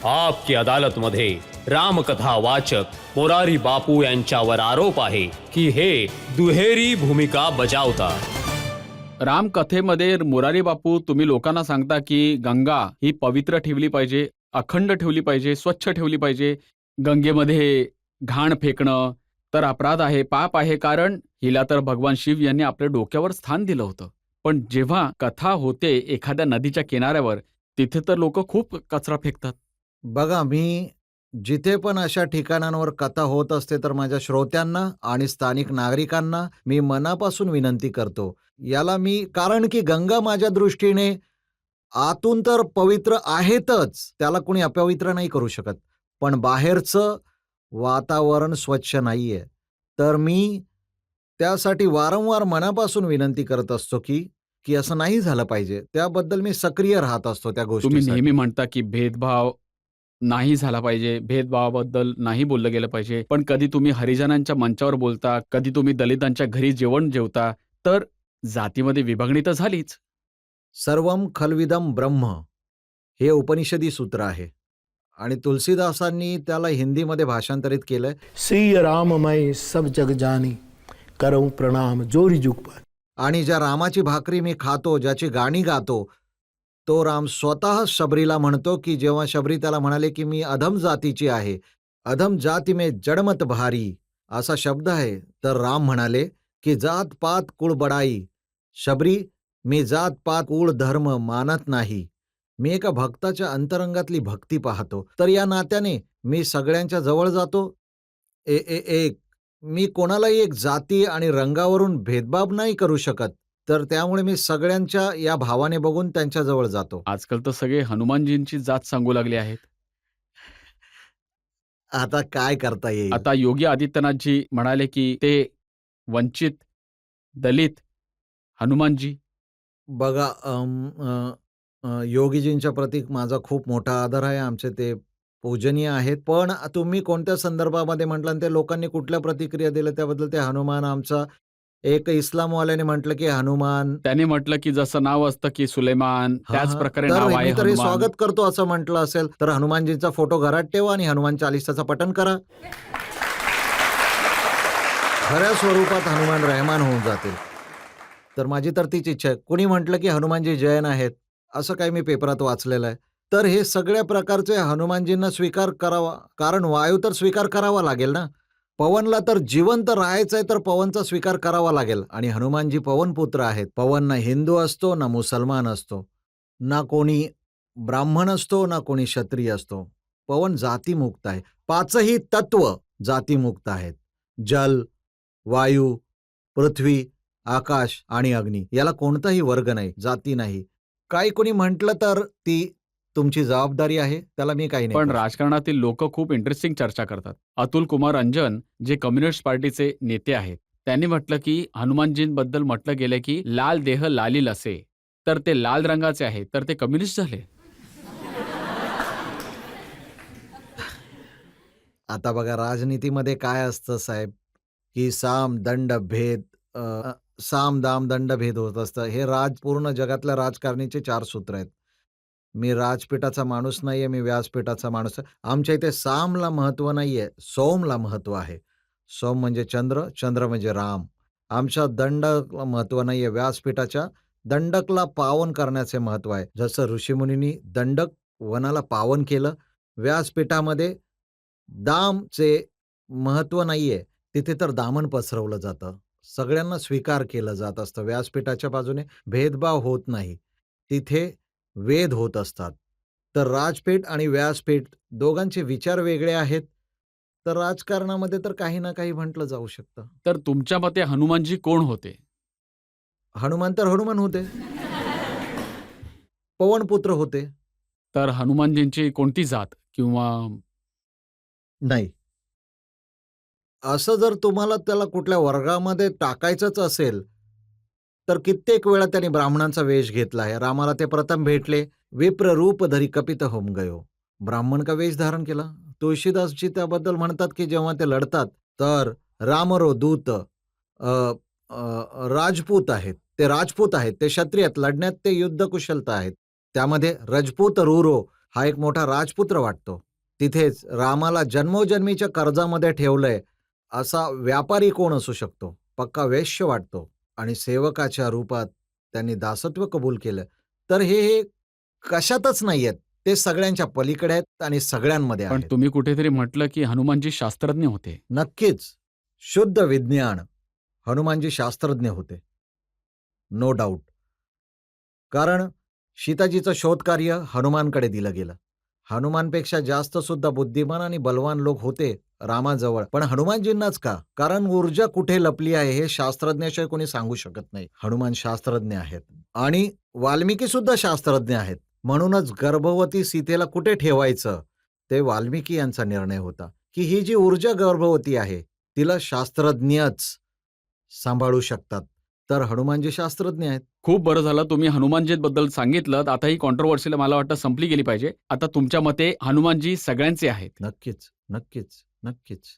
आपकी अदालतमध्ये रामकथा वाचक मोरारी बापू यांच्यावर आरोप आहे की हे दुहेरी भूमिका बजावतात. रामकथेमध्ये मोरारी बापू तुम्ही लोकांना सांगता की गंगा ही पवित्र ठेवली पाहिजे, अखंड ठेवली पाहिजे, स्वच्छ ठेवली पाहिजे. गंगेमध्ये घाण फेकणं तर अपराध आहे, पाप आहे, कारण हिला तर भगवान शिव यांनी आपल्या डोक्यावर स्थान दिलं होतं. पण जेव्हा कथा होते एखाद्या नदीच्या किनाऱ्यावर, तिथे तर लोक खूप कचरा फेकतात. बघा, मी जिथे पण अशा ठिकाणांवर कथा होत असते तर माझ्या श्रोत्यांना आणि स्थानिक नागरिकांना मी मनापासून विनंती करतो, याला मी, कारण की गंगा माझ्या दृष्टीने आतून तर पवित्र आहेतच, त्याला कोणी अपवित्र नाही करू शकत, पण बाहेरचं वातावरण स्वच्छ नाहीये. तर मी त्यासाठी वारंवार मनापासून विनंती करत असतो की की असं नाही झालं पाहिजे. त्याबद्दल मी सक्रिय राहत असतो त्या तुम्ही गोष्टीसाठी. नेहमी म्हणता की भेदभाव नाही झाला पाहिजे, भेदभावाबद्दल नाही बोललं गेलं पाहिजे. पण कधी तुम्ही हरिजनांच्या मंचावर बोलता, कधी तुम्ही दलितांच्या घरी जेवण जेवता, तर जातीमध्ये विभागणी तर झालीच. सर्वम खलविदम ब्रह्म हे उपनिषदी सूत्र आहे आणि तुलसीदासांनी त्याला हिंदीमध्ये भाषांतरित केलंय. श्री राममय सब जग जानी करऊं प्रणाम जोरी जुग पर. आणि ज्या रामाची भाकरी मी खातो, ज्याची गाणी गातो, तो राम स्वतः शबरीला म्हणतो की जेव्हा शबरी त्याला म्हणाले की मी अधम जातीची आहे, अधम जाती में जडमत भारी असा शब्द आहे, तर राम म्हणाले की जात पात कुळ बडाई, शबरी मी जात पात कुळ धर्म मानत नाही. मी एका भक्ताच्या अंतरंगातली भक्ती पाहतो, तर या नात्याने मी सगळ्यांच्या जवळ जातो. एक मी कोणालाही एक जाती आणि रंगावरून भेदभाव नाही करू शकत, तर त्यामुळे मी सगळ्यांच्या या भावाने बघून त्यांच्या जवळ जातो. आजकाल तर सगळे हनुमानजींची जात सांगू लागले आहेत. आता काय करता येईल? आता योगी आदित्यनाथजी म्हणाले की ते वंचित, दलित, हनुमानजी. बघा, योगीजींच्या प्रती माझा खूप मोठा आदर आहे. आमचे ते पूजनीय आहेत. पण तुम्ही कोणत्या संदर्भामध्ये म्हटलं आणि ते लोकांनी कुठल्या प्रतिक्रिया दिल्या त्याबद्दल? ते हनुमान आमचा एक इस्लामवाल्याने म्हटलं की हनुमान. त्याने म्हटलं की जसं नाव असतं की सुलेमान, हां, त्याच हां. प्रकारे तर नाव आहे मी तर हे हनुमान. स्वागत करतो असं म्हटलं असेल तर हनुमानजींचा फोटो घरात ठेवा आणि हनुमान चालीसाचं पठण करा. खऱ्या स्वरूपात हनुमान रहमान होऊन जातील. तर माझी तर तीच इच्छा आहे. कुणी म्हटलं की हनुमानजी जैन आहेत, असं काही मी पेपरात वाचलेलं आहे. तर हे सगळ्या प्रकारचे हनुमानजींना स्वीकार करावा, कारण वायू तर स्वीकार करावा लागेल ना. पवनला तर जिवंत राहायचं आहे तर पवनचा स्वीकार करावा लागेल आणि हनुमानजी पवनपुत्र आहेत. पवन ना हिंदू असतो ना मुसलमान असतो, ना कोणी ब्राह्मण असतो ना कोणी क्षत्रिय असतो. पवन जातीमुक्त आहे. पाचही तत्व जातीमुक्त आहेत. जल, वायू, पृथ्वी, आकाश आणि अग्नी, याला कोणताही वर्ग नाही, जाती नाही. काही कोणी म्हटलं तर ती तुमची जबाबदारी आहे, त्याला मी काही नाही पण करू शकत. राजकारणातील लोक खूप इंटरेस्टिंग चर्चा करतात. अतुल कुमार अंजन, जे कम्युनिस्ट पार्टीचे नेते आहेत, त्यांनी म्हटलं की हनुमानजींबद्दल म्हटलं गेलं की लाल देह लालील असे, तर ते लाल रंगाचे आहेत, तर ते कम्युनिस्ट झाले. आता बघा, राजनीतीमध्ये काय असतं साहेब, की साम दंड भेद, साम दाम दंड भेद होत असतं. हे पूर्ण जगातल्या राजकारणीचे 4 सूत्र आहेत. मी राजपीठाचा माणूस नाहीये, मी व्यासपीठाचा माणूस आहे. आमच्या इथे सामला महत्व नाहीये, सोमला महत्व आहे. सोम म्हणजे चंद्र, चंद्र म्हणजे राम. आमच्या दंडकला महत्व नाहीये, व्यासपीठाच्या दंडकला पावन करण्याचे महत्व आहे. जसं ऋषीमुनींनी दंडक वनाला पावन केलं, व्यासपीठामध्ये दामचे महत्व नाहीये, तिथे तर दामन पसरवलं जातं. सगळ्यांना स्वीकार केलं जात असतं. व्यासपीठाच्या बाजूने भेदभाव होत नाही, तिथे वेद होत असतात. तर राजपेठ आणि व्यासपीठ दोघांचे विचार वेगळे आहेत. तर राजकारणामध्ये तर काही ना काही म्हटलं जाऊ शकतं. तर तुमच्या मते हनुमानजी कोण होते? हनुमान तर हनुमान होते, पवनपुत्र होते. तर हनुमानजींची कोणती जात किंवा नाही, असं जर तुम्हाला त्याला कुठल्या वर्गामध्ये टाकायचंच असेल, तर कित्येक वेळा त्यांनी ब्राह्मणांचा वेश घेतला आहे. रामाला ते प्रथम भेटले, विप्र रूप धरी कपित होम गयो. ब्राह्मण का वेश धारण केला. तुळशीदासजी त्याबद्दल म्हणतात की जेव्हा ते लढतात तर रामरो दूत राजपूत आहेत. ते राजपूत आहेत, ते क्षत्रिय आहेत, लढण्यात ते युद्धकुशलता आहेत. त्यामध्ये रजपूत रूरो हा एक मोठा राजपुत्र वाटतो. तिथेच रामाला जन्मोजन्मीच्या कर्जामध्ये ठेवलंय असा व्यापारी कोण असू शकतो? पक्का वेश्य वाटतो. आणि सेवकाच्या रूपात त्यांनी दासत्व कबूल केलं. तर हे कशातच नाहीयेत. ते सगळ्यांच्या पलीकडे आहेत आणि सगळ्यांमध्ये पण आहेत. तुम्ही कुठेतरी म्हटलं की हनुमानजी शास्त्रज्ञ होते. नक्कीच. शुद्ध विज्ञान. हनुमानजी शास्त्रज्ञ होते. No doubt. कारण सीताजीचं शोधकार्य हनुमानकडे दिलं गेलं. हनुमानपेक्षा जास्त सुद्धा बुद्धिमान आणि बलवान लोक होते रामाजवळ, पण हनुमानजींनाच का? कारण ऊर्जा कुठे लपली आहे हे शास्त्रज्ञाशिवाय कोणी सांगू शकत नाही. हनुमान शास्त्रज्ञ आहेत आणि वाल्मिकी सुद्धा शास्त्रज्ञ आहेत. म्हणूनच गर्भवती सीतेला कुठे ठेवायचं ते वाल्मिकी यांचा निर्णय होता, की ही जी ऊर्जा गर्भवती आहे तिला शास्त्रज्ञच सांभाळू शकतात. तर हनुमानजी शास्त्रज्ञ आहेत. खूप बरं झालं तुम्ही हनुमानजीबद्दल सांगितलं. आता ही कॉन्ट्रोवर्सीला मला वाटतं संपली गेली पाहिजे. आता तुमच्या मते हनुमानजी सगळ्यांचे आहेत. नक्कीच, नक्कीच, नक्कीच.